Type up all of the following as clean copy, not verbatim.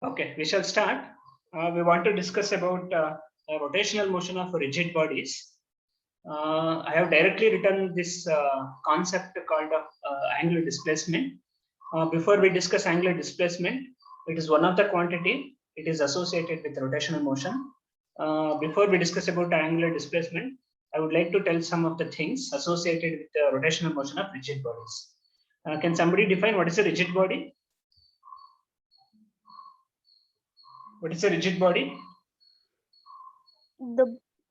Okay, we shall start. We want to discuss about rotational motion of rigid bodies. I have directly written this concept called angular displacement. Before we discuss angular displacement, it is one of the quantity. It is associated with rotational motion. Before we discuss about angular displacement, I would like to tell some of the things associated with the rotational motion of rigid bodies. Can somebody define what is a rigid body? What is a rigid body?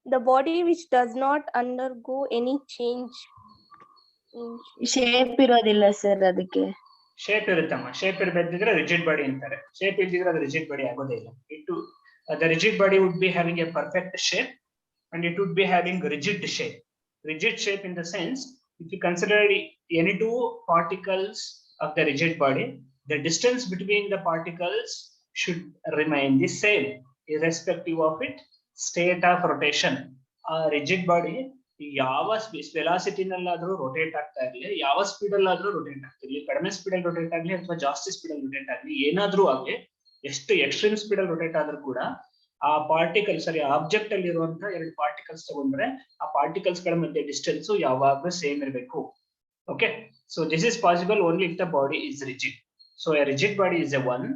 The body which does not undergo any change. Shape ಇರೋದಿಲ್ಲ sir ಅದಕ್ಕೆ. Shape ಇರುತ್ತಮ್ಮ, shape ಇರಬೇಕಿದ್ರೆ rigid body ಅಂತಾರೆ. Shape ಇಲ್ದಿದ್ರೆ ಅದು rigid body ಆಗೋದೇ ಇಲ್ಲ. The rigid body would be having a perfect shape and it would be having rigid shape. Rigid shape in the sense, if you consider any two particles of the rigid body, the distance between the particles should remain the same irrespective of its state of rotation. A rigid body ಯಾವ velocity ನಲ್ಲಾದ್ರೂ rotate ಆಗ್ತಾ ಇರಲಿ, ಯಾವ speed ಅಲ್ಲಾದ್ರೂ rotate ಆಗ್ತಿರ್ಲಿ, ಕಡಿಮೆ speed ಅಲ್ಲಿ rotate ಆಗ್ಲಿ ಅಥವಾ ಜಾಸ್ತಿ ಸ್ಪೀಡ್ ಅಲ್ಲಿ ರೊಟೇಟ್ ಆಗ್ಲಿ, ಏನಾದ್ರೂ ಆಗ್ಲಿ, ಎಷ್ಟು ಎಕ್ಸ್ಟ್ರೀಮ್ ಸ್ಪೀಡ್ ಅಲ್ಲಿ ರೊಟೇಟ್ ಆದ್ರೂ ಕೂಡ ಆ ಪಾರ್ಟಿಕಲ್ ಆಬ್ಜೆಕ್ಟ್ ಅಲ್ಲಿ ಇರುವಂತಹ ಎರಡು ಪಾರ್ಟಿಕಲ್ಸ್ ತಗೊಂಡ್ರೆ ಆ ಪಾರ್ಟಿಕಲ್ಸ್ ಗಳ ಮಧ್ಯೆ ಡಿಸ್ಟೆನ್ಸ್ ಯಾವಾಗ್ಲೂ ಸೇಮ್ ಇರಬೇಕು. Okay, so this is possible only if the body is rigid. So A rigid body is A one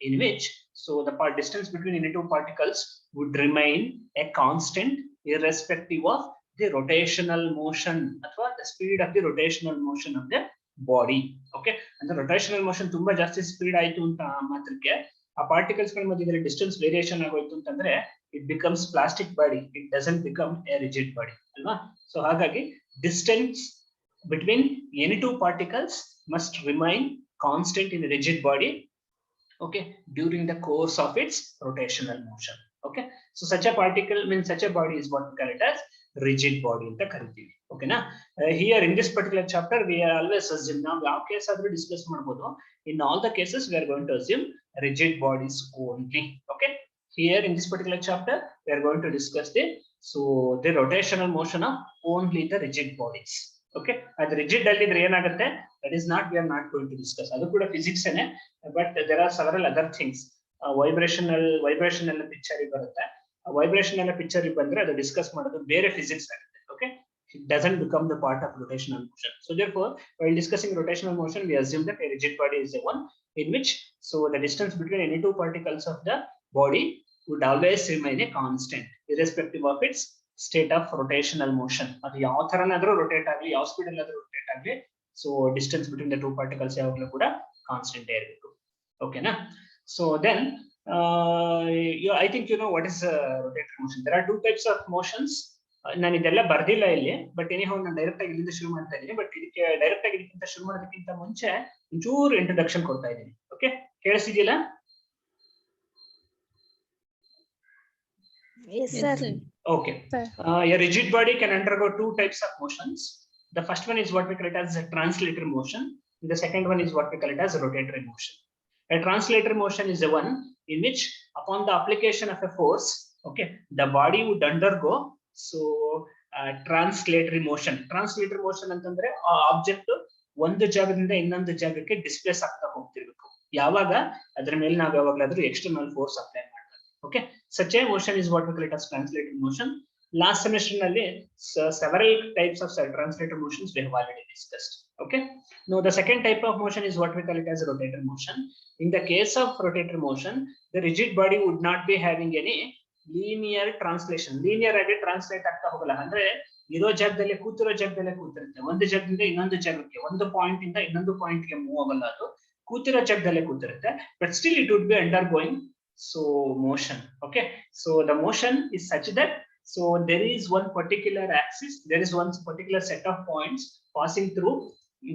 in which distance between any two particles would remain a constant irrespective of the rotational motion ಅಥವಾ the speed of the rotational motion of the body. Okay, and the rotational motion ತುಂಬಾ ಜಾಸ್ತಿ speed ಆಯ್ತು ಅಂತ ಮಾತ್ರಕ್ಕೆ ಆ particles ಗಳ ಮಧ್ಯದಲ್ಲಿ distance variation ಆಗೋಯ್ತು ಅಂತಂದ್ರೆ it becomes plastic body, it doesn't become a rigid body ಅಲ್ವಾ. ಸೊ ಹಾಗಾಗಿ distance between any two particles must remain constant in a rigid body, okay, during the course of its rotational motion. Okay, so such a particle means such a body is what we call it as rigid body anta kariತೀವಿ. Okay na, here in this particular chapter we are always assume ನಾವು ಯಾವ case ಆದ್ರೂ discuss ಮಾಡಬಹುದು. In all the cases we are going to assume rigid bodies only. Okay, here in this particular chapter we are going to discuss the rotational motion of only the rigid bodies. Okay, ಅದು rigid ಅಲ್ಲಿದ್ರೆ ಏನಾಗುತ್ತೆ, that is not, we are not going to discuss. ಅದು ಕೂಡ physics ಏನೆ, but there are several other things. Vibration ಎಲ್ಲ picture ಬರುತ್ತೆ. Vibration ಎಲ್ಲ picture ಬಂದ್ರೆ ಅದು ಡಿಸ್ಕಸ್ ಮಾಡೋದು ಬೇರೆ ಫಿಸಿಕ್ಸ್ ಆಗುತ್ತೆ. Okay, it doesn't become the part of rotational motion. So therefore while discussing rotational motion we assume that a rigid body is the one in which the distance between any two particles of the body would always remain a constant irrespective of its state of rotational motion. ಅದು ಯಾವ ತರನಾದ್ರೂ rotate ಆಗಲಿ, ಯಾವ speed ಅಲ್ಲಾದ್ರೂ rotate ಆಗಲಿ, so distance between the two particles ಯಾವಾಗಲೂ ಕೂಡ constant ಇರಬೇಕು. ಓಕೆನಾ? So then I think you know what is rotatory motion. There are two types of motions. ನಾನು ಇದೆಲ್ಲ ಬರ್ದಿಲ್ಲ ಇಲ್ಲಿ, ಬಟ್ ಎನಿ ಹೌ ನಾನು ಡೈರೆಕ್ಟ್ ಆಗಿ ಇಲ್ಲಿಂದ ಶುರು ಮಾಡ್ತಾ ಇದ್ದೀನಿ. ಬಟ್ ಇದಕ್ಕೆ ಡೈರೆಕ್ಟ್ ಆಗಿ ಇದಕ್ಕಿಂತ ಶುರು ಮಾಡೋದಕ್ಕಿಂತ ಮುಂಚೆ ಒಂಚೂರು ಇಂಟ್ರೊಡಕ್ಷನ್ ಕೊಡ್ತಾ ಇದ್ದೀನಿ. Okay, ಕೇಳಿಸಿದೆಯಲ್ಲ? Yes sir. Okay, a rigid body can undergo two types of motions. The first one is what we call it as a translator motion. The second one is what we call it as a rotatory motion. A translator motion is the one in which upon the application of a force, okay, the body would undergo translatory motion. Translator motion ಅಂತಂದ್ರೆ ಆ object ಒಂದು ಜಾಗದಿಂದ ಇನ್ನೊಂದು ಜಾಗಕ್ಕೆ displays ಆಗ್ತಾ ಹೋಗ್ತಿರ್ಬೇಕು. ಯಾವಾಗ ಅದರ ಮೇಲೆ ನಾವು ಯಾವಾಗಲಾದ್ರೂ ಎಕ್ಸ್ಟರ್ನಲ್ ಫೋರ್ಸ್ ಅಪ್ಲೈ ಮಾಡ್ತೀವಿ. Okay, such a motion is what we call it as translator motion. Last semester nalli several types of translator motions we have already discussed. Okay, now the second type of motion is what we call it as rotator motion. In the case of rotator motion, the rigid body would not be having any linear translation. Linear agi translate ಆಗ್ತಾ ಹೋಗಲ್ಲ. ಅಂದ್ರೆ ಇರೋ ಜಾಗದಲ್ಲೇ ಕೂತಿರೋ ಜಾಗದಲ್ಲೇ ಕೂತಿರುತ್ತೆ. ಒಂದು ಜಾಗದಿಂದ ಇನ್ನೊಂದು ಜಾಗಕ್ಕೆ, ಒಂದು ಪಾಯಿಂಟ್ ಇಂದ ಇನ್ನೊಂದು ಪಾಯಿಂಟ್ ಗೆ ಮೂವ್ ಆಗಲ್ಲ. ಅದು ಕೂತಿರೋ ಜಾಗದಲ್ಲೇ ಕೂತಿರುತ್ತೆ, but still it would be undergoing motion. Okay, so the motion is such that there is one particular axis, there is one particular set of points passing through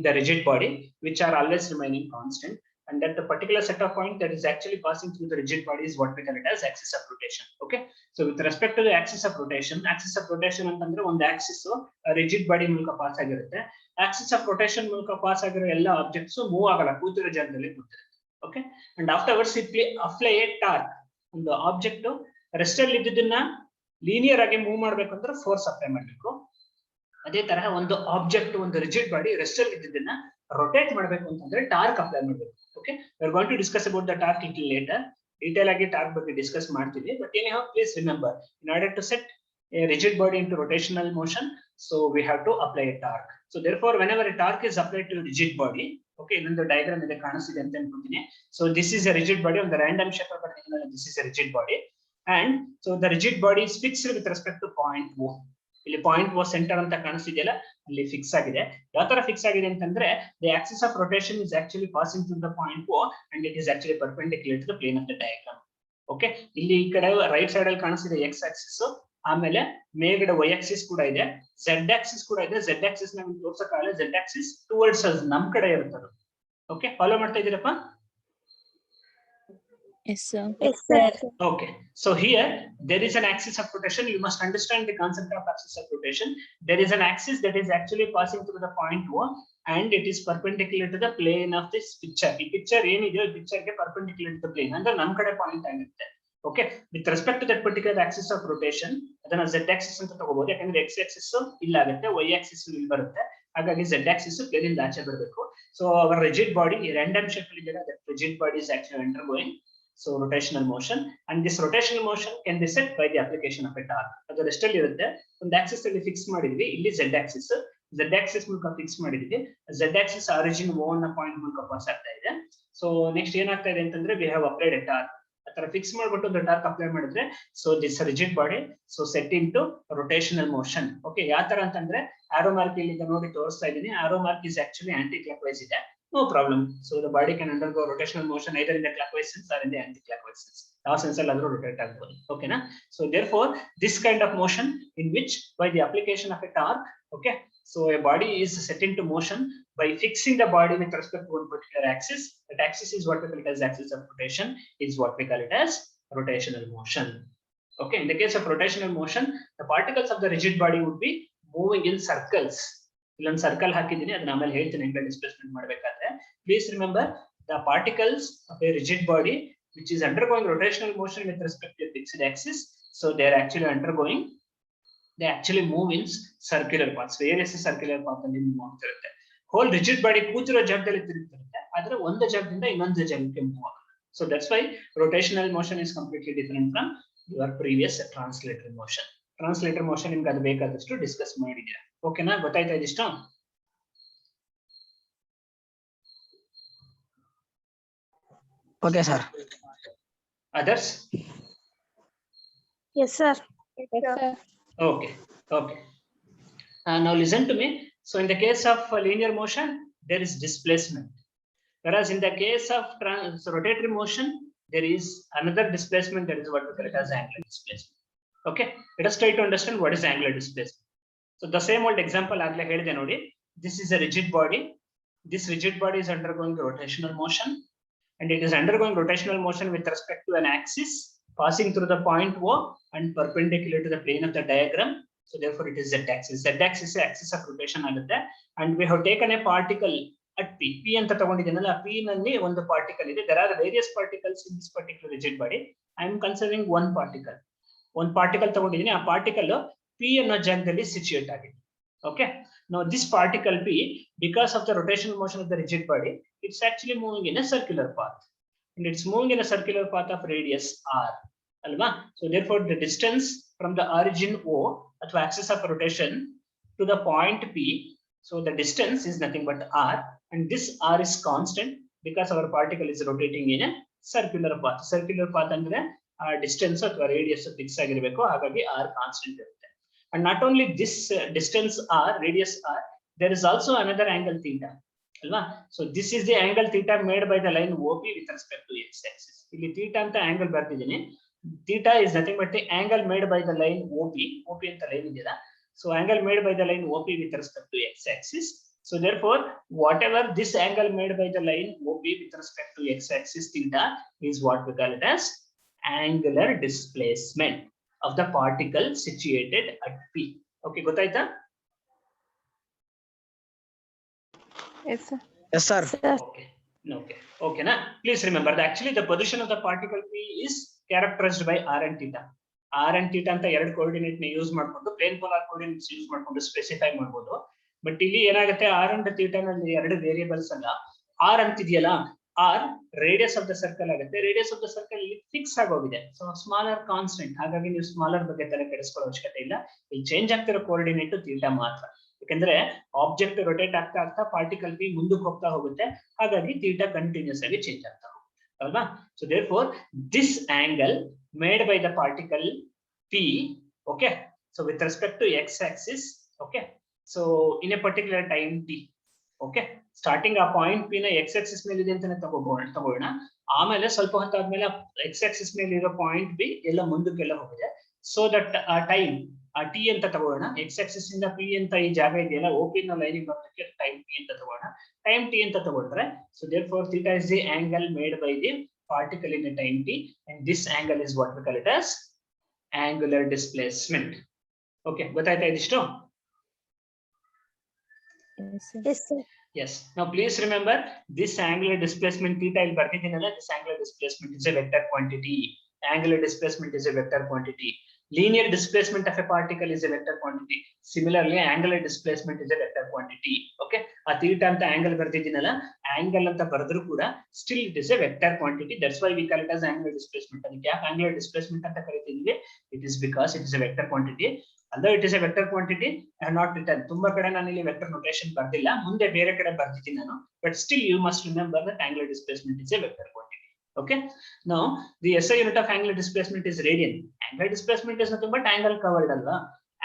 the rigid body which are always remaining constant, and that the particular set of points that is actually passing through the rigid body is what we call it as axis of rotation. Okay, so with respect to the axis of rotation ಅಂತಂದ್ರೆ ಒಂದು Axis rigid body ಮೂಲಕ pass ಆಗಿರುತ್ತೆ. axis of rotation ಮೂಲಕ pass ಆಗಿರೋ ಎಲ್ಲ objects move ಆಗಲ್ಲ, ಕೂತಿರೋ ಜಾಗದಲ್ಲಿ ಕೂತಿರುತ್ತೆ. Okay, and afterwards simply apply a torque. ಒಂದು ಆಬ್ಜೆಕ್ಟ್ ರೆಸ್ಟ್ ಅಲ್ಲಿ ಇದ್ದದನ್ನ ಲೀನಿಯರ್ ಆಗಿ ಮೂವ್ ಮಾಡ್ಬೇಕಂದ್ರೆ ಫೋರ್ಸ್ ಅಪ್ಲೈ ಮಾಡಬೇಕು. ಅದೇ ತರಹ ಒಂದು ಆಬ್ಜೆಕ್ಟ್, ಒಂದು ರಿಜಿಡ್ ಬಾಡಿ ರೆಸ್ಟ್ ಅಲ್ಲಿ ಇದ್ದದನ್ನ ರೊಟೇಟ್ ಮಾಡಬೇಕು ಅಂತಂದ್ರೆ ಟಾರ್ಕ್ ಅಪ್ಲೈ ಮಾಡಬೇಕು. Okay, we are going to discuss about the torque little later. Detail ಆಗಿ ಟಾರ್ಕ್ ಬಗ್ಗೆ ಡಿಸ್ಕಸ್ ಮಾಡ್ತೀವಿ. But anyhow please remember, in order to set a rigid body into rotational motion, so we have to apply a torque. So therefore whenever a torque is applied to a rigid body, okay, in the diagram ide ಕಾಣಿಸ್ತಿದೆ ಅಂತ ಅನ್ಕೊಂತೀನಿ. So this is a rigid body on the random shape of this is a rigid body, and so the rigid body is fixed with respect to point O. ಇಲ್ಲಿ point O centre ಅಂತ ಕಾಣಿಸ್ತಿದೆಯಲ್ಲ, ಅಲ್ಲಿ fix ಆಗಿದೆ. ಯಾವ ತರ fix ಆಗಿದೆ ಅಂತಂದ್ರೆ the axis of rotation is actually passing through the point O and it is actually perpendicular to the plane of the diagram. Okay, ಇಲ್ಲಿ ಈ ಕಡೆ ರೈಟ್ ಸೈಡ್ ಅಲ್ಲಿ ಕಾಣಿಸ್ತಿದೆ x axis, ಆಮೇಲೆ ಮೇಲ್ಗಡೆ y axis ಕೂಡ ಇದೆ, z axis ಕೂಡ ಇದೆ. z axis ನಮಗೆ ತೋರ್ಸಕ್ಕಾಗಲ್ಲ, z axis ಟುವರ್ಡ್ಸ್ ಅಸ್ ನಮ್ ಕಡೆ ಇರುತ್ತದೆ. ಓಕೆ, ಫಾಲೋ ಮಾಡ್ತಾ ಇದ್ದೀರಪ್ಪ? Yes, sir. Yes, sir. Okay, so here there is an axis of rotation. You must understand the concept of axis of rotation. There is an axis that is actually passing through the point O and it is perpendicular to the plane of this picture. ಈ picture ಏನಿದೆ, ಈ picture ಗೆ perpendicular to the plane ಅಂದ್ರೆ ನಮ್ ಕಡೆ point ಆಗಿರುತ್ತೆ. Okay, with respect to that particular axis of rotation, ಅದನ್ನ z axis ಅಂತ ತಗೋಬಹುದು. ಯಾಕಂದ್ರೆ x axis ಇಲ್ಲ ಆಗುತ್ತೆ, y axis ಇಲ್ಲಿ ಬರುತ್ತೆ. ಹಾಗಾಗಿ z axis ಪ್ಲೇನ್ ಇಂದ ಆಚೆ ಬರಬೇಕು. So our rigid body, random shape ಅಲ್ಲಿ ಇದೆ, that rigid body is actually undergoing so rotational motion, and this rotational motion can be set by the application of a torque. ಅದು rest ಅಲ್ಲಿ ಇರುತ್ತೆ. ಒಂದು Axis ಅಲ್ಲಿ ಫಿಕ್ಸ್ ಮಾಡಿದ್ವಿ, ಇಲ್ಲಿ z axis ಮೂಲಕ ಫಿಕ್ಸ್ ಮಾಡಿದ್ವಿ. z axis ಆರಿಜಿನ್ O ನ ಪಾಯಿಂಟ್ ಮೂಲಕ ಪಾಸ್ ಆಗ್ತಾ ಇದೆ. ಸೊ ನೆಕ್ಸ್ಟ್ ಏನಾಗ್ತಾ ಇದೆ ಅಂತಂದ್ರೆ we have applied a torque. ಆತರ ಫಿಕ್ಸ್ ಮಾಡ್ಬಿಟ್ಟು the torque ಅಪ್ಲೈ ಮಾಡಿದ್ರೆ so this rigid body so set into rotational motion. Okay, ಯಾವ ತರ ಅಂತಂದ್ರೆ arrow mark ಇಲ್ಲಿ ನೋಡಿ ತೋರಿಸ್ತಾ ಇದ್ದೀನಿ. arrow mark is actually anti clockwise ಇದೆ. No problem. So the body can undergo rotational motion either in the clockwise sense or in the anti-clockwise sense. ಯಾವ sense ಅಲ್ಲಿ ಆದ್ರೂ rotate ಆಗಬಹುದು. Okay na? So therefore this kind of motion in which by the application of a torque, okay, so a body is set into motion by fixing the body with respect to one particular axis. That axis is what we call it as axis of rotation, is what we call it as rotational motion. Okay, in the case of rotational motion, the particles of the rigid body would be moving in circles. ಇಲ್ಲೊಂದು circle ಹಾಕಿದ್ದೀನಿ, ಅದನ್ನ ಆಮೇಲೆ ಹೇಳ್ತೀನಿ ಹೆಂಗೆ displacement ಮಾಡಬೇಕಾದ್ರೆ. Please remember the particles of A rigid body which is undergoing rotational motion with respect to a fixed axis, so they are actually undergoing, they actually move in circular paths, various circular path ಅಲ್ಲಿ move ಆಗ್ತಿರುತ್ತೆ. Hole rigid body ಕೂತಿರೋ ಜಾಗದಲ್ಲಿ ತಿರುಗ್ತಿರುತ್ತೆ, ಆದ್ರೆ ಒಂದು ಜಾಗದಿಂದ ಇನ್ನೊಂದು ಜಾಗಕ್ಕೆ move ಆಗುತ್ತೆ. So that's why rotational motion is completely different from your previous translatory motion. Translatory motion ನಿಮ್ಗೆ ಅದು ಬೇಕಾದಷ್ಟು ಡಿಸ್ಕಸ್ ಮಾಡಿದ್ದೀರಾ. ಓಕೆನಾ, ಗೊತ್ತಾಯ್ತಾ ಇದಿಷ್ಟು? Okay, sir. Others? Yes, sir. Yes, sir. Okay, okay. Now listen to me. So in the case of linear motion, there is displacement. Whereas in the case of rotatory motion, there is another displacement, that is what we call it as angular displacement. Okay, let us try to understand what is angular displacement. So the same old example agla helide nodi. This is a rigid body. This rigid body is undergoing rotational motion, and it is undergoing rotational motion with respect to an axis passing through the point O and perpendicular to the plane of the diagram. So therefore it is z axis. Z axis is axis of rotation agutte, and we have taken a particle at P. P anta tagondidinalla, P nalli ಒಂದು particle ಇದೆ. There are various particles in this particular rigid body. I am considering one particle. ಒಂದು particle ತಗೊಂಡಿದ್ದೀನಿ, ಆ particle P ಅನ್ನೋ ಜಾಗದಲ್ಲಿ situate ಆಗಿದೆ. Okay, now this particle P, because of the rotational motion of the rigid body, it's actually moving in a circular path, and it's moving in a circular path of radius r, alva. So therefore the distance from the origin O at axis of rotation to the point P, so the distance is nothing but r, and this r is constant because our particle is rotating in a circular path. Circular path andre distance ಅಥವಾ radius fix ಆಗಿರಬೇಕು, ಹಾಗಾಗಿ r constant ಇರುತ್ತೆ. And not only this distance r, radius r, there is also another angle theta, alva. So this is the angle theta made by the line OP with respect to x axis. ಇಲ್ಲಿ theta ಅಂತ angle ಬರ್ತಿದ್ದೀನಿ. Theta is nothing but the angle made by the line OP. OP ಅಂತ line ಇದೆಯಲ್ಲ, so angle made by the line OP with respect to x axis. So therefore whatever this angle made by the line OP with respect to x axis theta is what we call it as angular displacement of the particle situated at P. Okay, gotaita? Yes, sir. Yes, sir. Okay, okay, okay na. Please remember that actually the position of the particle P is characterized by r and theta. R and theta ಅಂತ ಎರಡು coordinate ನ use ಮಾಡ್ಕೊಂಡು plane polar coordinates use ಮಾಡ್ಕೊಂಡು specify ಮಾಡಬಹುದು. But ಇಲ್ಲಿ ಏನಾಗುತ್ತೆ, r and theta ನಲ್ಲಿ ಎರಡು ವೇರಿಯೇಬಲ್ಸ್ ಅಲ್ಲ. r ಅಂತಿದೆಯಲ್ಲ, R radius of the circle ಆಗುತ್ತೆ. ರೇಡಿಯಸ್ ಆಫ್ ದ ಸರ್ಕಲ್ ಇಲ್ಲಿ ಫಿಕ್ಸ್ ಆಗೋಗಿದೆ. ಸೊ ಸ್ಮಾಲರ್ ಕಾನ್ಸ್ಟೆಂಟ್, ಹಾಗಾಗಿ ನೀವು ಸ್ಮಾಲರ್ ಬಗ್ಗೆ ತಲೆ ಕೆಡಿಸ್ಕೊಳ್ಳೋ ಅವಶ್ಯಕತೆ ಇಲ್ಲ. ಇಲ್ಲಿ ಚೇಂಜ್ ಆಗ್ತಿರೋ ಕೋಆರ್ಡಿನೇಟ್ ಥೀಟಾ ಮಾತ್ರ. ಯಾಕಂದ್ರೆ ಆಬ್ಜೆಕ್ಟ್ ರೊಟೇಟ್ ಆಗ್ತಾ ಆಗ್ತಾ ಪಾರ್ಟಿಕಲ್ ಬಿ ಮುಂದಕ್ಕೆ ಹೋಗ್ತಾ ಹೋಗುತ್ತೆ, ಹಾಗಾಗಿ ಥೀಟಾ ಕಂಟಿನ್ಯೂಸ್ ಆಗಿ ಚೇಂಜ್ ಆಗ್ತಾ ಹೋಗುತ್ತೆ ಅಲ್ವಾ. So therefore this angle made by the particle p, okay, so with respect to x axis, okay, so in a particular time t, okay, starting ಆ ಪಾಯಿಂಟ್ ಪಿ ನ ಎಕ್ಸ್ ಆಕ್ಸಿಸ್ ಮೇಲೆ ಇದೆ ಅಂತಾನೆ ತಗೊಳ್ಳೋಣ. ಆಮೇಲೆ ಸ್ವಲ್ಪ ಹೊತ್ತಾದ್ಮೇಲೆ ಎಕ್ಸ್ ಆಕ್ಸಿಸ್ ಮೇಲೆ ಇರೋ ಪಾಯಿಂಟ್ ಬಿ ಎಲ್ಲ ಮುಂದಕ್ಕೆಲ್ಲ ಹೋಗಿದೆ. ಸೊ ದಟ್ ಆ ಟೈಮ್ ಆ ಟಿ ಅಂತ ತಗೊಳ್ಳೋಣ. ಎಕ್ಸ್ ಆಕ್ಸಿಸ್ ಇಂದ ಪಿ ಅಂತ ಈ ಜಾಗ ಇದೆಯಲ್ಲ, ಓಪಿ ನ ಲೈನಿಂಗ್ ಬರೋದಕ್ಕೆ ಟೈಮ್ ಟಿ ಅಂತ ತಗೊಳ್ಳೋಣ. ಟೈಮ್ ಟಿ ಅಂತ ತಗೊಂಡ್ರೆ, so therefore theta is the angle made by the particle in a time t, and this angle is what we call it as angular displacement. Okay, ಗೊತ್ತಾಯ್ತಾ ಇದಿಷ್ಟು? Yes, sir. Yes. Now please remember this angular displacement theta ಇಲ್ಲಿ ಬರ್ತಿದ್ದೀನಲ್ಲ, this angular displacement is a vector quantity. Angular displacement is a vector quantity. Linear displacement of a particle is a vector quantity. Similarly, angular displacement is a vector quantity. Okay. ಆ theta ಅಂತ angle ಬರ್ತಿದ್ದೀನಲ್ಲ, angle ಅಂತ ಬರೆದ್ರು ಕೂಡ still it is a vector quantity. That's why we call it as angular displacement. ಅದಕ್ಕೆ ಯಾಕೆ angular displacement ಅಂತ ಕರಿತೀವಿ? It is because it is a vector quantity. Although it is a vector quantity, I have not written. ತುಂಬಾ ಕಡೆ ನಾನು ಇಲ್ಲಿ vector notation ಬರ್ದಿಲ್ಲ, ಮುಂದೆ ಬೇರೆ ಕಡೆ ಬರ್ದಿದ್ದೀನಿ ನಾನು. But still you must remember that angular displacement is a vector quantity. Okay. Now the SI unit of angular displacement is radian. Angular displacement is nothing but angle covered ಅಲ್ವಾ.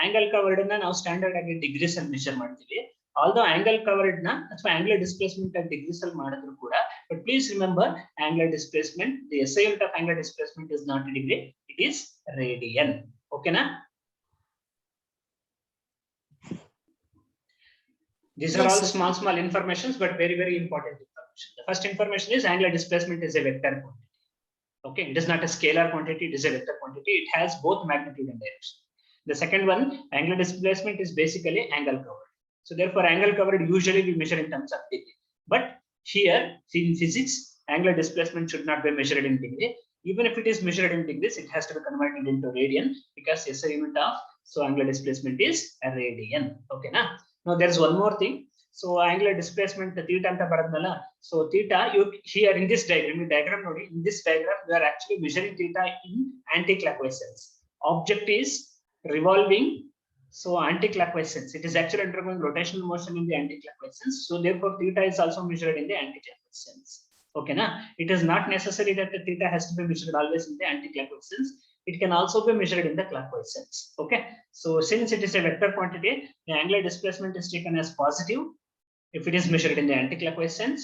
Angle covered ನ ನಾವು standard ಆಗಿ degrees ಅಲ್ಲಿ measure ಮಾಡ್ತೀವಿ. Although angle covered ನ ಅಥವಾ angular displacement at degrees ಅಲ್ಲಿ ಮಾಡಿದ್ರು ಕೂಡ, but please remember angular displacement, the SI unit of angular displacement is not a degree, it is radian. Okay na? These are all small informations, but very important information. The first information is angular displacement is a vector quantity. Okay, it is not a scalar quantity, it is a vector quantity. It has both magnitude and direction. The second one, angular displacement is basically angle covered. So therefore, angle covered usually we measure in terms of degree. But here in physics, angular displacement should not be measured in degree. Even if it is measured in degrees, it has to be converted into radian, because SI unit of angular displacement is a radian. Okay na? Now there is one more thing. So angular displacement theta anta baradnala. So theta, you here in this diagram nodi, in this diagram we are actually measuring theta in anti-clockwise sense. Object is revolving, so anti-clockwise sense. It is actually undergoing rotational motion in the anti-clockwise sense. So therefore theta is also measured in the anti-clockwise sense. Okay na? It is not necessary that the theta has to be measured always in the anti-clockwise sense. It can also be measured in the clockwise sense. Okay. So since it is a vector quantity, the angular displacement is taken as positive if it is measured in the anti-clockwise sense,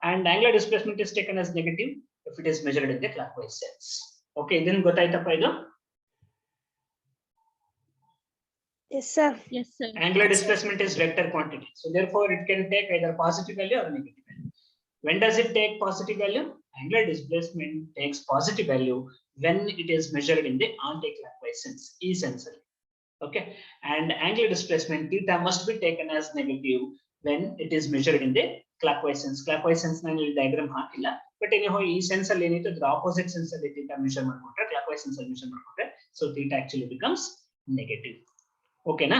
and angular displacement is taken as negative if it is measured in the clockwise sense. Okay, then gotaitappa idu? Yes, sir. Yes, sir. Angular displacement is vector quantity. So therefore it can take either positive value or negative value. When does it take positive value? Angular displacement takes positive value when it is measured in the anti-clockwise sense, essentially. Okay, and angular displacement theta must be taken as negative when it is measured in the clockwise sense. Clockwise sense na ಇಲ್ಲಿ diagram ಹಾಕಿಲ್ಲ, but anyhow ಈ sense ಅಲ್ಲಿ ಏನಿತ್ತು ಅದರ opposite sense ಅಲ್ಲಿ theta measure ಮಾಡ್ಕೊಂಡ್ರೆ, clockwise sense ಅಲ್ಲಿ measure ಮಾಡ್ಕೊಂಡ್ರೆ, so theta actually becomes negative. Okay na?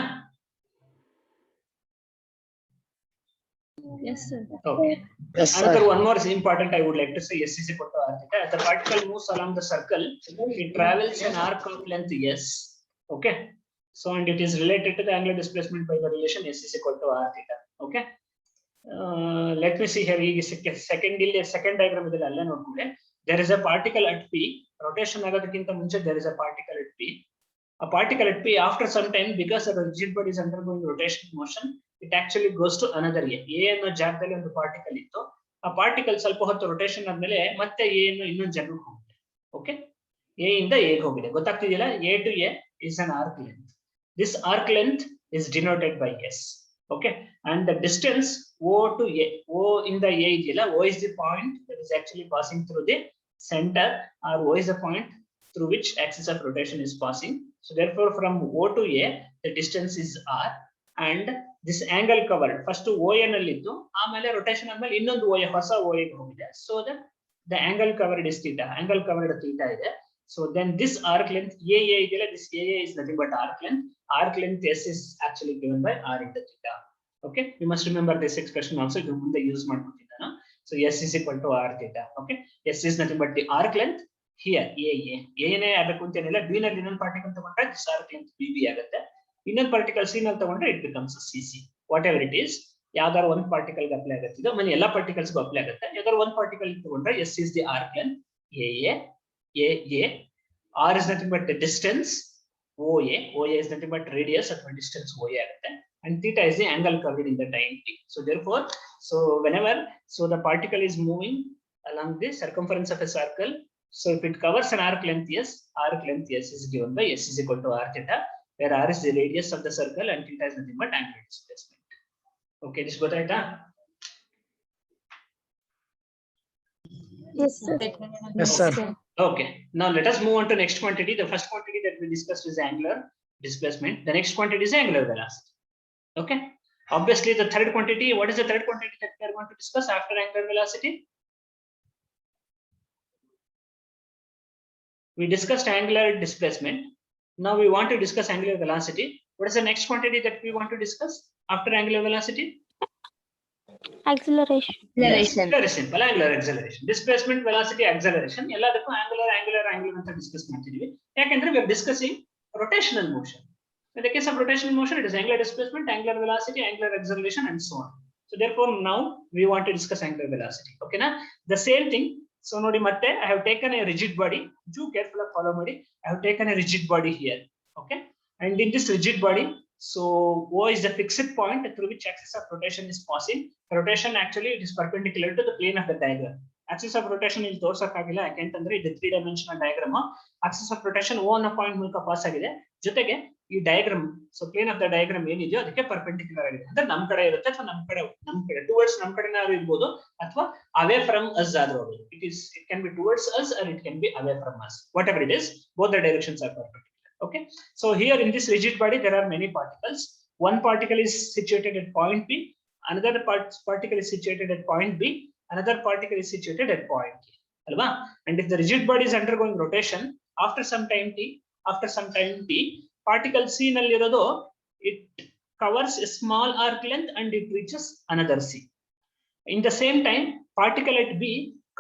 Yes, sir. Okay. Yes, Another sir. one more is important I would like to say, S is equal to r theta. As the particle moves along the circle, it travels an arc of length s. Okay. So and it is related to the angular displacement by the relation S is equal to r theta. Okay. Let me see here. Second diagram idella alla nodkonಡ್ರೆ, there is a particle at p. Rotation ಆಗೋದಕ್ಕಿಂತ ಮುಂಚೆ there is a particle at p. A particle at p, after some time, because the rigid body is undergoing rotational motion, it actually goes to another a. A ಅನ್ನೋ ಜಾಗದಲ್ಲಿ ಒಂದು particle ಇತ್ತು. ಆ particle ಸ್ವಲ್ಪ ಹೊತ್ತು rotation ಆದ್ಮೇಲೆ ಮತ್ತೆ a ಅನ್ನು ಇನ್ನೊಂದು ಜಾಗಕ್ಕೆ ಹೋಗುತ್ತೆ. ಓಕೆ, a ಇಂದ a ಗೆ ಹೋಗಿದೆ. ಗೊತ್ತಾಗ್ತಿದೆಯಲ್ಲ? a to a is an arc length. This arc length is denoted by s. Okay, and the distance o to a, o in the a ಇದೆಯಲ್ಲ, o is the point that is actually passing through the center, or o is the point through which axis of rotation is passing. So therefore from o to a the distance is r, and this angle covered first o a ನಲ್ಲಿ ಇತ್ತು, ಆಮೇಲೆ rotation ಆದ್ಮೇಲೆ ಇನ್ನೊಂದು o a ಹೊಸ o a ಗೆ ಹೋಗಿದೆ. So that the angle covered is theta. Angle covered theta ಇದೆ. So then this arc length a ಇದೆಯಲ್ಲ, this a is nothing but arc length. Arc length s is actually given by r into theta. Okay, you must remember this expression also. ಇದು ಮುಂದೆ use ಮಾಡ್ಕೊತಿದ್ದಾನ. So S is equal to R theta. Okay. S is nothing but the arc length here. A ನೇ ಆಗಬೇಕು ಅಂತ ಏನಿಲ್ಲ. B ನಲ್ಲಿ ಇನ್ನೊಂದು particle ತಗೊಂಡ್ರೆ this arc length BB ಆಗುತ್ತೆ. ಇನ್ನೊಂದು ಪಾರ್ಟಿಕಲ್ C ನಲ್ಲಿ ತಗೊಂಡ್ರೆ it becomes CC. Whatever it is, ಯಾವ್ದಾರ ಒಂದು ಪಾರ್ಟಿಕಲ್ ಅಪ್ಲೈ ಆಗುತ್ತೆ. ಇದು ಆಮೇಲೆ ಎಲ್ಲಾ ಪಾರ್ಟಿಕಲ್ಸ್ ಅಪ್ಲೈ ಆಗುತ್ತೆ. ಯಾವ್ದಾರ ಒಂದು ಪಾರ್ಟಿಕಲ್ ತಗೊಂಡ್ರೆ S is the arc length AA. R is nothing but the distance OA. OA is nothing but radius ಅಥವಾ distance OA ಆಗುತ್ತೆ. And theta is the angle covered in the time t. So therefore, whenever the particle is moving along the circumference of a circle, so if it covers an arc length S is given by S is equal to R theta, where R is the radius of the circle and theta is nothing but angular displacement. Okay, this got right? Yes, sir. Yes, sir. Okay, now let us move on to next quantity. The first quantity that we discussed is angular displacement. The next quantity is angular velocity. Okay, obviously the third quantity, what is the third quantity that we are going to discuss after angular velocity? We discussed angular displacement. Now we want to discuss angular velocity. What is the next quantity that we want to discuss after angular velocity? Acceleration. Yes, very simple, angular acceleration. Displacement, velocity, acceleration. ಎಲ್ಲದಕ್ಕೂ angular ಅಂತ discuss ಮಾಡ್ತಿದೀವಿ. ಯಾಕಂದ್ರೆ we are discussing rotational motion. In the case of rotational motion, it is angular displacement, angular velocity, angular acceleration, and so on. So therefore, now we want to discuss angular velocity. Okay, na? The same thing. So nodi matte, I have taken a rigid body. Do careful of follow madi. I have taken a rigid body here. Okay, and in this rigid body, so O is the fixed point through which axis of rotation is passing. Rotation actually it is perpendicular to the plane of the diagram. Axis of rotation ಇಲ್ಲಿ ತೋರ್ಸಕ್ಕಾಗಿಲ್ಲ ಯಾಕೆಂತಂದ್ರೆ ಇದು 3-dimensional diagram. Axis of rotation O ಅನ್ನೋ point ಮೂಲಕ pass ಆಗಿದೆ. ಜೊತೆಗೆ ಈ diagram so plane of the diagram ಏನಿದೆಯೋ ಅದಕ್ಕೆ ಪರ್ಪೆಂಡಿಕ್ಯುಲರ್ ಆಗಿದೆ. ಅಂದ್ರೆ ನಮ್ ಕಡೆ ಇರುತ್ತೆ ಅಥವಾ ನಮ್ ಕಡೆ ಟುವರ್ಡ್ಸ್ ನಮ್ ಕಡೆನಾದ್ರೂ ಇರ್ಬೋದು ಅಥವಾ away from us ಆದ್ರೂ ಆಗೋದು. It can be towards us or it can be away from us. Whatever it is, both the directions are perpendicular. Okay, so here in this rigid body there are many particles. One particle is situated at point B, another particle is situated at point B, another particle is situated at point A. Alva? And if the rigid body is undergoing rotation, after some time t, particle C nallirodu it covers a small arc length and it reaches another C. In the same time, particle at B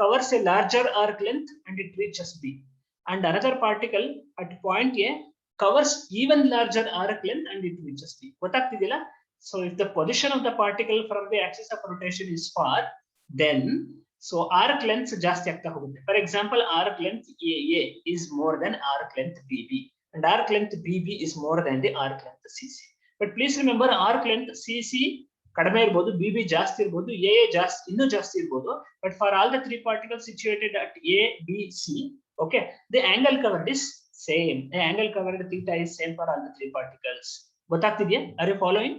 covers a larger arc length and it reaches B. And another particle at point A covers even larger arc length and it reaches B. ಗೊತ್ತಾಗ್ತಿದೆಯಲ್ಲ? So if the position of the particle from the axis of rotation is far, then so arc length ಜಾಸ್ತಿ ಆಗ್ತಾ ಹೋಗುತ್ತೆ. For example, arc length AA is more than arc length BB, and arc length BB is more than the arc length CC. But please remember, arc length CC ಕಡಿಮೆ ಇರಬಹುದು, BB ಜಾಸ್ತಿ ಇರಬಹುದು, AA ಜಾಸ್ತಿ ಇನ್ನೂ ಜಾಸ್ತಿ ಇರಬಹುದು. But for all the three particles situated at A, B, C, okay, the angle covered is same. The angle covered theta is same for all the three particles. ಗೊತ್ತಾಗ್ತಿದೆಯಾ? Are you following?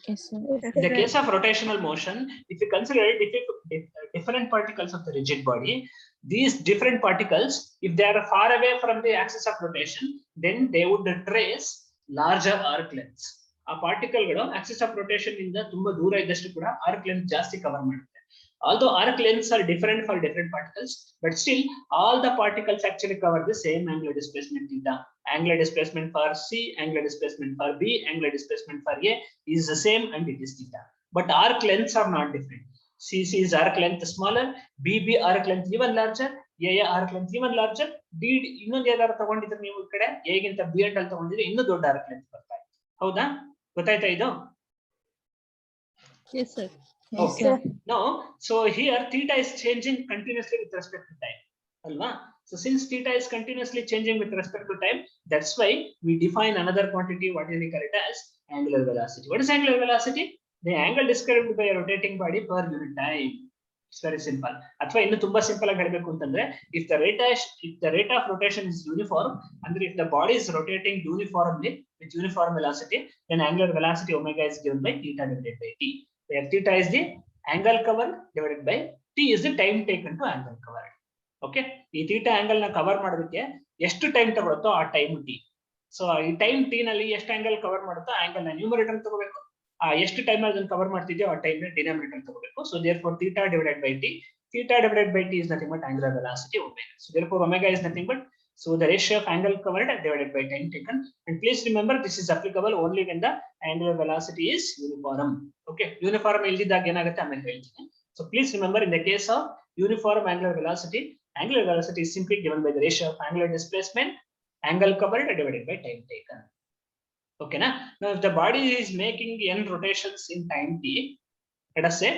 Yes, sir. In the case of rotational motion, if you consider different particles of the rigid body, these different particles, if they are far away from the axis of rotation, then they would trace larger arc lengths. ಆ ಪಾರ್ಟಿಕಲ್ಗಳು Axis of rotation ಇಂದ ತುಂಬಾ ದೂರ ಇದ್ದಷ್ಟು ಕೂಡ arc length ಜಾಸ್ತಿ cover ಮಾಡುತ್ತೆ. Although arc lengths are different for different particles, but still all the particles actually cover the same angular displacement theta. Angular displacement for C, angular displacement for B, angular displacement for A is the same and it is theta. But arc lengths are not different. CC is arc length smaller, BB arc length even larger, AA arc length even larger. D ಇನ್ನೊಂದು ಯಾವ್ದಾದ್ರು ತಗೊಂಡಿದ್ರೆ ನೀವು ಈ ಕಡೆ A ಗಿಂತ B ಅಂತ ತಗೊಂಡಿದ್ರೆ ಇನ್ನೂ ದೊಡ್ಡ arc length ಬರ್ತಾ ಇದೆ. ಹೌದಾ? ಗೊತ್ತಾಯ್ತಾ ಇದು? Yes, sir. Okay. Now, so here theta is changing continuously with respect to time. Alva? So since theta is continuously changing with respect to time, that's why we define another quantity, what we call it as angular velocity. What is angular velocity? The angle described by a rotating body per unit time. It's very simple. Athwa innu tumba simple agi helabeku antandre, if the rate of rotation is uniform, and if the body is rotating uniformly with uniform velocity, then angular velocity omega is given by theta divided by t. Where theta is the angle covered divided by t is the time taken to angle covered. Okay, ಈ theta angle ನ cover ಮಾಡೋದಕ್ಕೆ ಎಷ್ಟು time ತಗೊಳುತ್ತೋ ಆ time t. So ಈ time t ನಲ್ಲಿ ಎಷ್ಟು angle cover ಮಾಡುತ್ತೋ ಆ angle ನ ನ್ಯೂಮರೇಟರ್ ತಗೋಬೇಕು. ಎಷ್ಟು ಟೈಮ್ ಅದನ್ನ ಕವರ್ ಮಾಡ್ತಿದ್ಯೋ ಆ ಟೈಮ್ ನ ಡಿನಾಮಿನೇಟರ್ ತಗೋಬೇಕು. So therefore theta divided by t is nothing but angular velocity omega. So therefore omega is nothing but So the ratio of angle covered divided by time taken. And please remember, this is applicable only when the angular velocity is uniform. Okay, uniform illidag enagutte amele heltini. So please remember, in the case of uniform angular velocity is simply given by the ratio of angular displacement, angle covered divided by time taken. Okay, now if the body is making n rotations in time t, let us say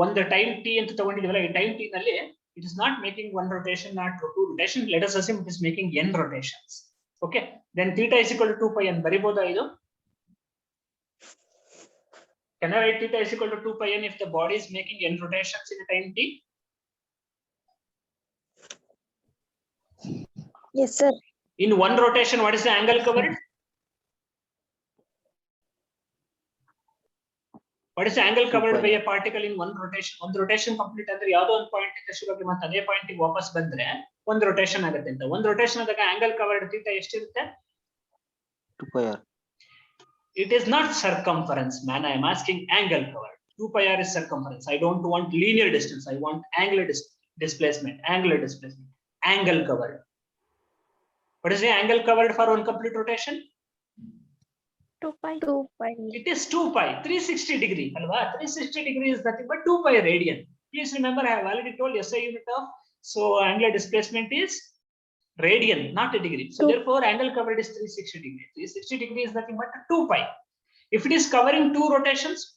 one the time t anta tagondidivalla, ee time t nalli it is not making one rotation, not two rotation. Let us assume it is making n rotations. Okay, then theta is equal to 2 pi n bariboda idu. Can I write theta is equal to 2 pi n if the body is making n rotations in a time t? Yes, sir. In one rotation, what is the angle covered? What is the angle covered by a particle in one rotation? One rotation complete andre yavado one point inda shuruvagi matte ade point ge vapas bandre one rotation agutte anta. One rotation adaga angle covered theta eshtirutte? 2 pi r. It is not circumference, man. I am asking angle covered. 2 pi r is circumference. I don't want linear distance. I want angular displacement. Angular displacement. Angle covered. What is the angle covered for one complete rotation? 2 pi. 2 pi. It is 2 pi. 360 degree. 360 degree is nothing but 2 pi radian. Please remember, I have already told SI unit of angular displacement is radian, not a degree. So therefore, angle covered is 360 degree. 360 degree is nothing but 2 pi. If it is covering two rotations,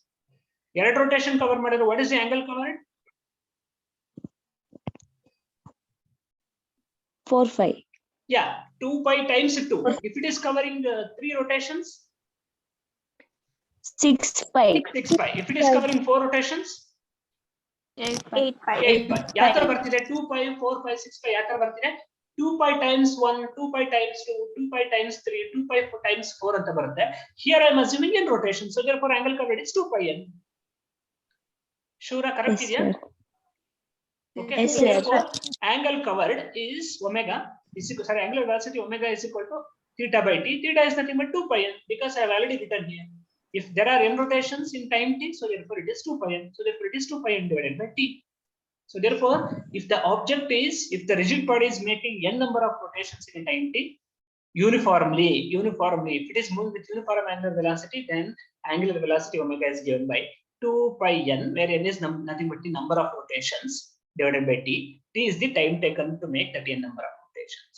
rotation cover madare, what is the angle covered? 4 pi. Yeah, 2 pi times 2. If it is covering three rotations, 6 pi. 6 pi. If it is covering four rotations, 8 pi. 8 pi. Yathara bartide 2 pi, 4 pi, 6 pi. Yathara bartide 2 pi times 1, 2 pi times 2, 2 pi times 3, 2 pi times 4 anta barutte. Here I am assuming n rotation. So therefore, angle covered is 2 pi n. Sure, correct? Yes, Yeah? sir. Okay. Yes, So sir. therefore, angle covered is omega is equal, sorry, angular velocity omega is equal to theta by t. Theta is nothing but 2 pi n, because I have already written here. If there are n rotations in time t, so therefore it is 2 pi n. So therefore it is 2 pi n divided by t. So therefore, if the object is, if the rigid body is making n number of rotations in a time t uniformly, if it is moving with uniform angular velocity, then angular velocity omega is given by 2 pi n, where n is nothing but the number of rotations divided by t. T is the time taken to make that n number of rotations.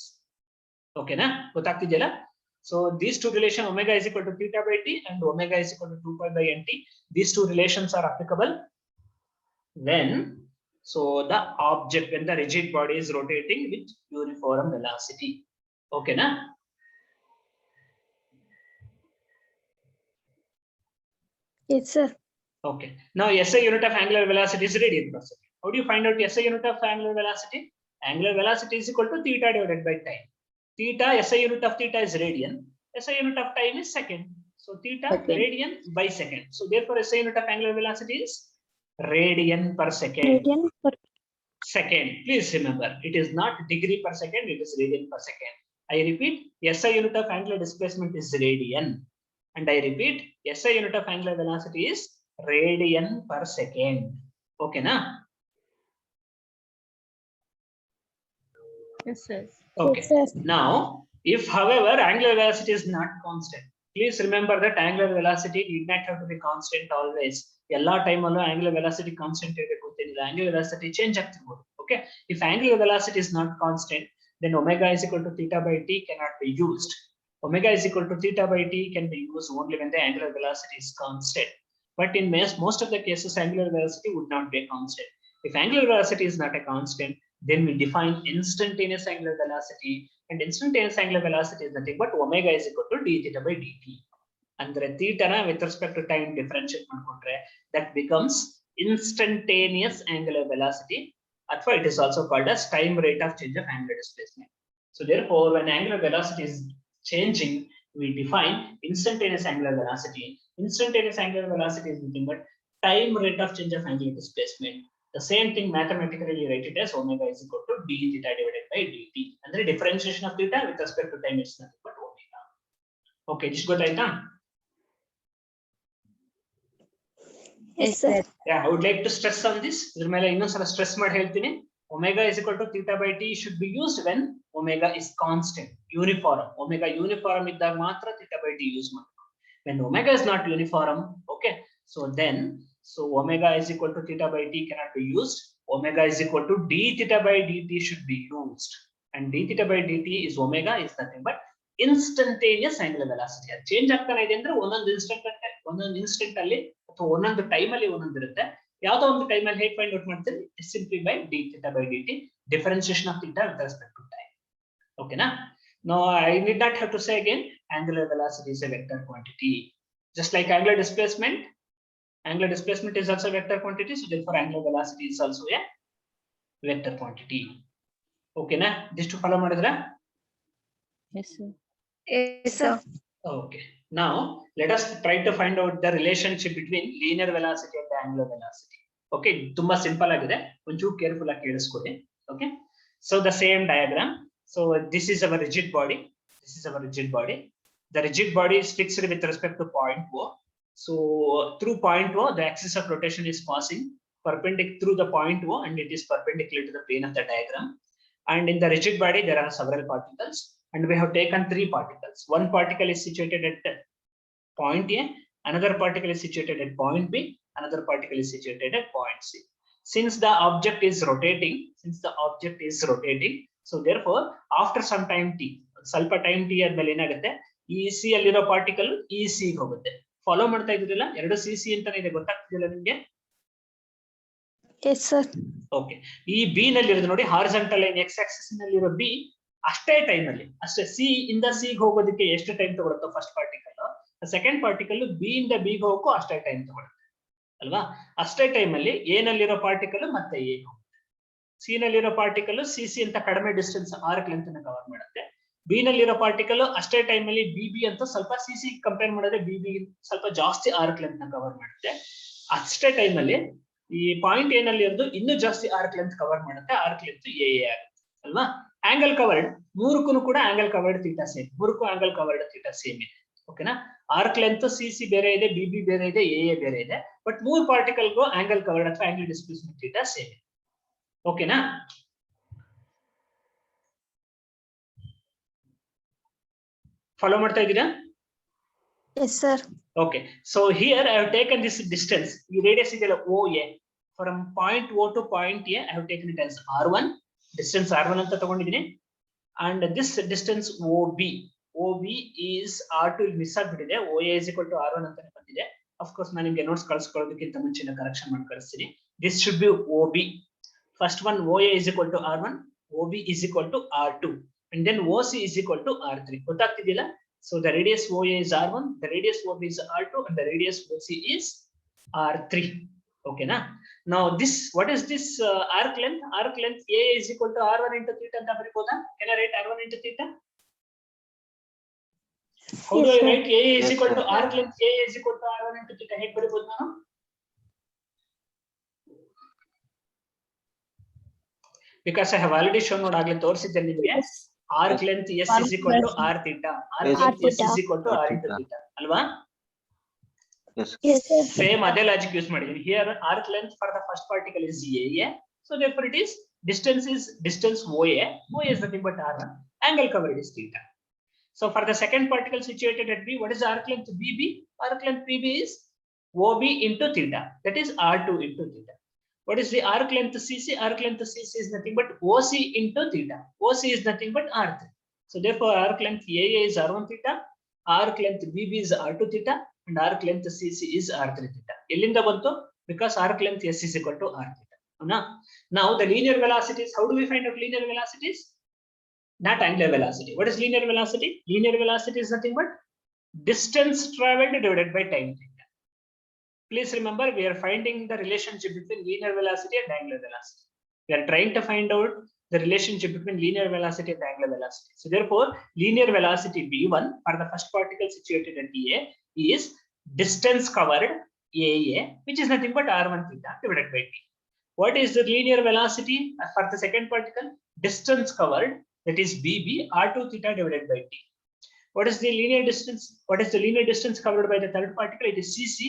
Okay, na? Gottagtidiyala? So these two relations, omega is equal to theta by t and omega is equal to 2 pi by nt. These two relations are applicable when the object, when the rigid body is rotating with uniform velocity. Okay, na? Yes, sir. Okay. Now SI unit of angular velocity is radian per second. How do you find out SI unit of angular velocity? Angular velocity is equal to theta divided by time. Theta, SI unit of theta is radian. SI unit of time is second. So theta radian by second. So therefore SI unit of angular velocity is radian per second. Radian per Second. Please remember, it is not degree per second, it is radian per second. I repeat, SI unit of angular displacement is radian. And I repeat, SI unit of angular velocity is radian per second. Okay, na? Yes, sir. Okay. Yes, sir. Now, if however angular velocity is not constant, please remember that angular velocity need not have to be constant always. Ella time allo angular velocity constant irukku, angular velocity change agtirodu. Okay. If angular velocity is not constant, then omega is equal to theta by t cannot be used. Omega is equal to theta by t can be used only when the angular velocity is constant. But in most of the cases, angular velocity would not be a constant. If angular velocity is not a constant, then we define instantaneous angular velocity, and instantaneous angular velocity is nothing but omega is equal to d theta by dt. Andre theta na with respect to time differentiate madkondre, that becomes instantaneous angular velocity. Athwa it is also called as time rate of change of angular displacement. So therefore, when angular velocity is changing, we define instantaneous angular velocity. Instantaneous angular velocity is nothing but time rate of change of angular displacement. The same thing mathematically you write it as omega is equal to d theta divided by dt. And the differentiation of theta with respect to time is nothing but omega. Okay, this got aita? Yes, sir. Yeah, I would like to stress on this. Idr mele innondu sala stress ಮಾಡಿ ಹೇಳ್ತೀನಿ. Omega is equal to theta by t should be used when omega is constant, uniform. Omega uniform iddag matra theta by t use ಮಾಡಬೇಕು. When omega is not uniform, okay, so then omega is equal to theta by t cannot be used. Omega is equal to d theta by dt should be used, and d theta by dt is omega is nothing but instantaneous angular velocity. ಅದು change ಆಗ್ತಾನೆ ಇದೆ ಅಂದ್ರೆ ಒಂದೊಂದು instant ಅಲ್ಲಿ ಅಥವಾ ಒಂದೊಂದು time ಅಲ್ಲಿ ಒಂದೊಂದು ಇರುತ್ತೆ. ಯಾವುದೋ ಒಂದು ಟೈಮ್ ಅಲ್ಲಿ ಹೇಗೆ ಫೈಂಡ್ ಔಟ್ ಮಾಡ್ತೀವಿ? Simply by d theta by dt, differentiation of theta with respect to time. Okay na? Now I need not have to say again, angular velocity is a vector quantity, just like angular displacement. Angular displacement is also a vector quantity, so therefore angular velocity is also a vector quantity. Okay na? This to follow madidra? Yes, sir. Yes, sir. Okay. Now let us try to find out the relationship between linear velocity and angular velocity. Okay, ತುಂಬಾ simple ಆಗಿದೆ, ಒಂಚೂರು careful ಆಗಿ ಕೇಳಿಸ್ಕೊಳ್ಳಿ. Okay, so the same diagram. So this is our rigid body. This is our rigid body. The rigid body is fixed with respect to point O. So through point O, the axis of rotation is passing perpendicular through the point O, and it is perpendicular to the plane of the diagram. And in the rigid body, there are several particles, and we have taken 3 particles. One particle is situated at point A, another particle is situated at point B, another particle is situated at point C. Since the object is rotating, so therefore after some time t, ಸ್ವಲ್ಪ time t ಆದ್ಮೇಲೆ ಏನಾಗುತ್ತೆ, ಈ C ಅಲ್ಲಿರೋ particle ಈ C ಹೋಗುತ್ತೆ. Follow ಮಾಡ್ತಾ ಇದ್ದಿಲ್ಲ? ಎರಡು ಸಿ ಸಿ ಅಂತಾನೆ ಇದೆ, ಗೊತ್ತಾಗ್ತಿದಿಲ್ಲ ನಿಮ್ಗೆ? Yes, sir. ಓಕೆ, ಈ ಬಿ ನಲ್ಲಿ ಇರೋದು ನೋಡಿ, ಹಾರಿಜಾಂಟಲ್ ಲೈನ್ ಎಕ್ಸ್ ಆಕ್ಸಿಸ್ ನಲ್ಲಿ ಇರೋ ಬಿ ಅಷ್ಟೇ ಟೈಮ್ ಅಲ್ಲಿ, ಅಷ್ಟೇ ಸಿ ಇಂದ ಸಿ ಹೋಗೋದಕ್ಕೆ ಎಷ್ಟು ಟೈಮ್ ತಗೊಳುತ್ತೋ first particle, second particle B ಇಂದ ಬಿ ಹೋಗೋಕ್ಕೂ ಅಷ್ಟೇ ಟೈಮ್ ತಗೊಳುತ್ತೆ ಅಲ್ವಾ? ಅಷ್ಟೇ ಟೈಮ್ ಅಲ್ಲಿ ಎ ನಲ್ಲಿರೋ ಪಾರ್ಟಿಕಲ್ ಮತ್ತೆ ಎ ಹೋಗುತ್ತೆ. ಸಿ ನಲ್ಲಿರೋ ಪಾರ್ಟಿಕಲ್ ಸಿ ಸಿ ಅಂತ ಕಡಿಮೆ ಡಿಸ್ಟೆನ್ಸ್ ಆರ್ಕ್ ಲೆಂತ್ ಅನ್ನು ಕವರ್ ಮಾಡುತ್ತೆ. ಬಿ ನಲ್ಲಿರೋ ಪಾರ್ಟಿಕಲ್ ಅಷ್ಟೇ ಟೈಮ್ ಅಲ್ಲಿ ಬಿ ಬಿ ಅಂತ ಸ್ವಲ್ಪ ಸಿ ಸಿ ಕಂಪೇರ್ ಮಾಡಿದ್ರೆ ಬಿ ಬಿ ಸ್ವಲ್ಪ ಜಾಸ್ತಿ ಆರ್ಕ್ ಲೆಂತ್ ನ ಕವರ್ ಮಾಡುತ್ತೆ. ಅಷ್ಟೇ ಟೈಮ್ ಅಲ್ಲಿ ಈ ಪಾಯಿಂಟ್ ಎ ನಲ್ಲಿ ಇರೋದು ಇನ್ನೂ ಜಾಸ್ತಿ ಆರ್ಕ್ ಲೆಂತ್ ಕವರ್ ಮಾಡುತ್ತೆ, ಆರ್ಕ್ ಲೆಂತ್ ಎ ಎ ಆಗುತ್ತೆ ಅಲ್ವಾ? ಆಂಗಲ್ ಕವರ್ಡ್ ಮೂರಕ್ಕೂ ಕೂಡ ಆಂಗಲ್ ಕವರ್ಡ್ ಥೀಟಾ ಸೇಮ್, ಮೂರಕ್ಕೂ ಆಂಗಲ್ ಕವರ್ಡ್ ಥೀಟಾ ಸೇಮ್ ಇದೆ. ಓಕೆನಾ? ಆರ್ಕ್ ಲೆಂತ್ ಸಿ ಸಿ ಬೇರೆ ಇದೆ, ಬಿ ಬಿ ಬೇರೆ ಇದೆ, ಎ ಬೇರೆ ಇದೆ, ಬಟ್ ಮೂರು ಪಾರ್ಟಿಕಲ್ಗೂ ಆಂಗಲ್ ಕವರ್ಡ್ ಅಥವಾ ಆಂಗಲ್ ಡಿಸ್ಪ್ಲೇಸ್ಮೆಂಟ್ ಥೀಟಾ ಸೇಮ್ ಇದೆ. ಓಕೆನಾ? ಫಾಲೋ ಮಾಡ್ತಾ ಇದ್ದೀರಾ? Yes, sir. Okay, so here I have taken this distance, the radius is OA, from point O to point A I have taken it as R1, distance R1 anta tagondidini, and this distance OB is R2 miss agibide, OA is equal to R1 anta bandide. Of course ನಾನು ನಿಮಗೆ notes ಕಳಿಸ್ಕೊಳ್ಳೋದಕ್ಕಿಂತ ಮುಂಚೆ correction ಮಾಡಿ ಕಳಿಸ್ತೀನಿ. This should be OB. First one, OA is equal to R1, OB is equal to R2, and then OC is equal to R3. ಗೊತ್ತಾಗ್ತಿದೆಯಲ್ಲ? So the radius OA is R1, the radius OB is R2, and the radius OC is R3. Okay na? Now this, what is this arc length? Arc length A is equal to R1 into theta anta bariboda? Can I write R1 into theta? How do I write A is equal to arc length A is equal to R1 into theta? ಹೇಗೆ ಬರಿಬಹುದು ನಾನು? Because I have already shown ನೋಡಾಗಲೇ ತೋರಿಸಿದ್ದೆ ನಿಮಗೆ, arc length S is equal to R theta. Arc length S is equal to R into theta. Alva? Yes. Yes, sir. Same other logic use ಮಾಡಿದೀನಿ. Here arc length for the first particle is AA. So therefore it is distance OA. OA is nothing but R1. Angle covered is theta. So for the second particle situated at B, what is the arc length BB? Arc length BB is OB into theta. That is R2 into theta. What is the arc length CC? Arc length CC is nothing but OC into theta. OC is nothing but R3. So therefore arc length AA is R1 theta, arc length BB is R2 theta, and arc length CC is R3 theta. Ellinda bantu? Because arc length S is equal to R theta. Now the linear velocities, how do we find out linear velocities? Not angular velocity. What is linear velocity? Linear velocity is nothing but distance traveled divided by time theta. Please remember, we are finding the relationship between linear velocity and angular velocity. We are trying to find out the relationship between linear velocity and angular velocity. So therefore, linear velocity B1 for the first particle situated at A is distance covered AA, which is nothing but R1 theta divided by T. What is the linear velocity for the second particle? Distance covered, that is BB, R2 theta divided by T. What is the linear distance? What is the linear distance covered by the third particle? It is CC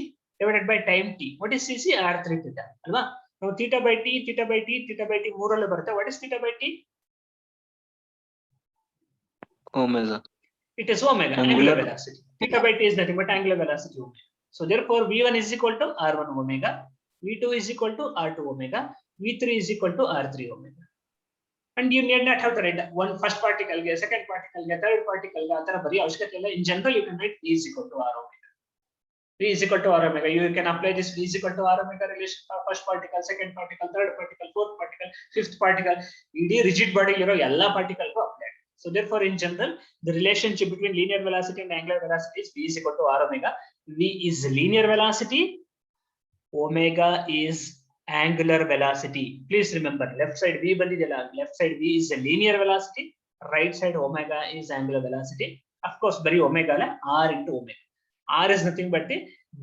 divided by time T. What is CC? R3 theta. Alva? Now theta by t, theta by t, theta by t ಮೂರಲ್ಲೂ ಬರುತ್ತೆ. What is theta by t? Omega. It is omega, Angular. angular velocity. Theta by t is nothing but angular velocity omega. So therefore v1 is equal to r1 omega, v2 is equal to r2 omega, v3 is equal to r3 omega. And you need not have to write one first particle, second particle, third particle, in general you can write v is equal to r omega. V is equal to r omega. You can apply this v is equal to r omega relation for first particle, second particle, third particle, fourth particle, fifth particle. Idi rigid body ella particle go apply. So therefore in general the relationship between linear velocity and angular velocity is v is equal to r omega. V is linear velocity, omega is angular velocity. Please remember, left side v bandidella, left side v is a linear velocity, right side omega is angular velocity. Of course bari omega la r into omega. R is nothing but the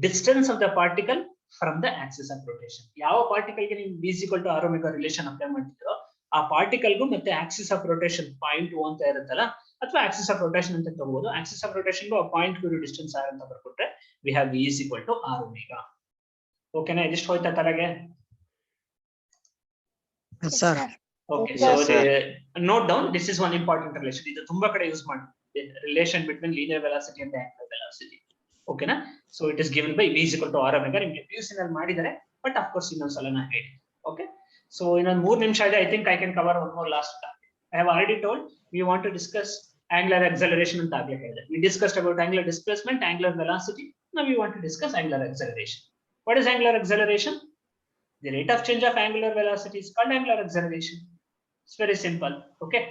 distance of the particle from the axis of rotation. ಯಾವ particle ಗೆ ನೀವು v is equal to r omega relation apply ಮಾಡ್ತಿರೋ ಆ particle ಗೂ ಮತ್ತೆ axis of rotation point 2 ಅಂತ ಇರುತ್ತಲ್ಲ, ಅಥವಾ axis of rotation ಅಂತ ತಗೋಬಹುದು. axis of rotation ಗೂ point 2 distance r ಅಂತ ಬರ್ಕೊಟ್ರೆ we have v is equal to r omega. ಓಕೆನಾ? ಇದಿಷ್ಟು ಹೋಯ್ತಾ ತಲೆಗೆ? Yes, sir. Okay, Yes, so sir. note down, this is one important relation. ಇದು ತುಂಬಾ ಕಡೆ ಯೂಸ್ ಮಾಡ್ತೀವಿ, relation between linear velocity and angular velocity. Okay na? So it is given by v is equal to r omega. ನಿಮಗೆ PUC ನಲ್ಲಿ ಮಾಡಿದರೆ, but of course ಇನ್ನೊಂದು ಸಲ ನಾನು ಹೇಳಿ. Okay, so ಇನ್ನೊಂದು 3 ನಿಮಿಷ ಇದೆ. I think I can cover one more last topic. I have already told we want to discuss angular acceleration ಅಂತ ಆಗಲೇ ಹೇಳಿದೆ. We discussed about angular displacement, angular velocity. Now we want to discuss angular acceleration. What is angular acceleration? The rate of change of angular velocity is called angular acceleration. It's very simple. Okay,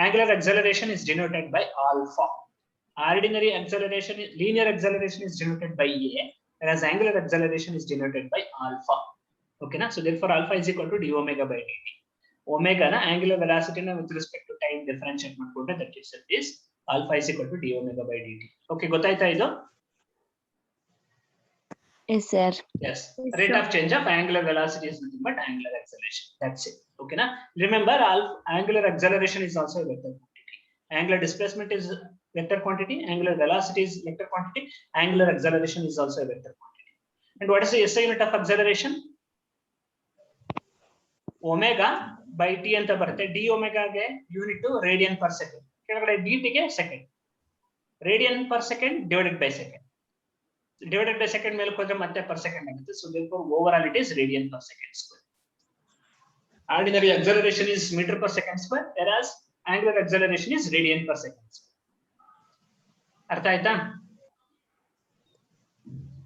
angular acceleration is denoted by alpha. Ordinary acceleration, linear acceleration is denoted by a, whereas angular acceleration is denoted by alpha. Okay na? So therefore alpha is equal to d omega by dt. Omega na angular velocity na with respect to time differentiate ಮಾಡ್ಕೊಂಡ್ರೆ that is alpha is equal to d omega by dt. Okay, ಗೊತ್ತಾಯ್ತಾ ಇದು? Yes, sir. Yes. Yes, Rate sir. of change of angular velocity is nothing but angular acceleration. That's it. Okay na? Remember, angular acceleration is also a vector quantity. Angular displacement is vector quantity, angular velocity is vector quantity, angular acceleration is also a vector quantity. And what is the SI unit of acceleration? Omega by t anta barutte. D omega ge unit radian per second. Kelagade dt ge second. Radian per second divided by second. Divided by second ಮೇಲೆ ಹೋದ್ರೆ ಮತ್ತೆ per second ಆಗುತ್ತೆ. So therefore overall it is radian per second square. Ordinary acceleration is meter per second square, whereas angular acceleration is radian per second square. ಅರ್ಥ ಆಯ್ತಾ?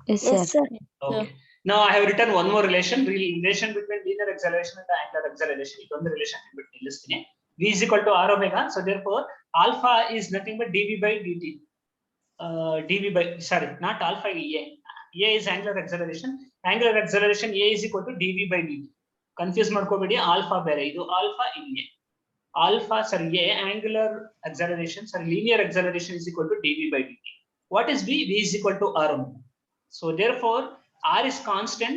Yes, Yes, sir. sir. Okay. Now I have written one more relation between linear acceleration and angular acceleration. ಇದೊಂದು relation ಬಿಟ್ಟು ನಿಲ್ಲಿಸ್ತೀನಿ. V is equal to r omega. So therefore alpha is nothing but dv by dt. Not alpha, a. A is angular acceleration. Angular acceleration a is equal to dv by dt. Confuse ಮಾಡ್ಕೋಬೇಡಿ, alpha ಬೇರೆ, ಇದು alpha ಇಲ್ಲಿ alpha angular acceleration, linear acceleration is equal to dv by dt. What is v? V is equal to r omega. So therefore r is constant,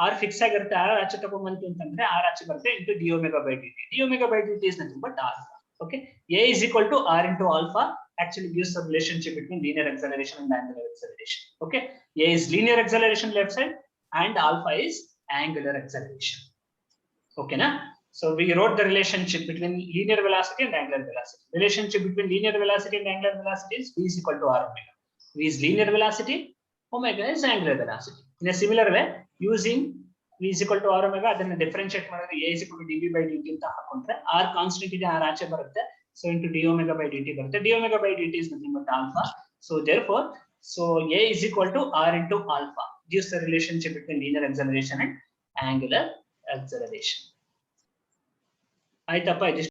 r fix ಆಗಿರುತ್ತೆ, r ಆಚೆ ತಗೊಂಡ್ಬಂತು ಅಂತಂದ್ರೆ r ಆಚೆ ಬರುತ್ತೆ into d omega by dt. D omega by dt is nothing but alpha. Okay, a is equal to r into alpha actually gives the relationship between linear acceleration and angular acceleration. Okay, a is linear acceleration left side and alpha is angular acceleration. Okay na? So we wrote the relationship between linear velocity and angular velocity. Relationship between linear velocity and angular velocity is v is equal to r omega. V is linear velocity, omega is angular velocity. In a similar way, using v is equal to r omega, ಅದನ್ನ differentiate ಮಾಡಿದ್ರೆ a is equal to dv by dt ಅಂತ ಹಾಕೊಂಡ್ರೆ r constant ಇದೆ, r ಆಚೆ ಬರುತ್ತೆ, so into d omega by dt ಬರುತ್ತೆ. D omega by dt is nothing but alpha. So therefore, a is equal to r into alpha gives the relationship between linear acceleration and angular acceleration. ಆಯ್ತಪ್ಪ,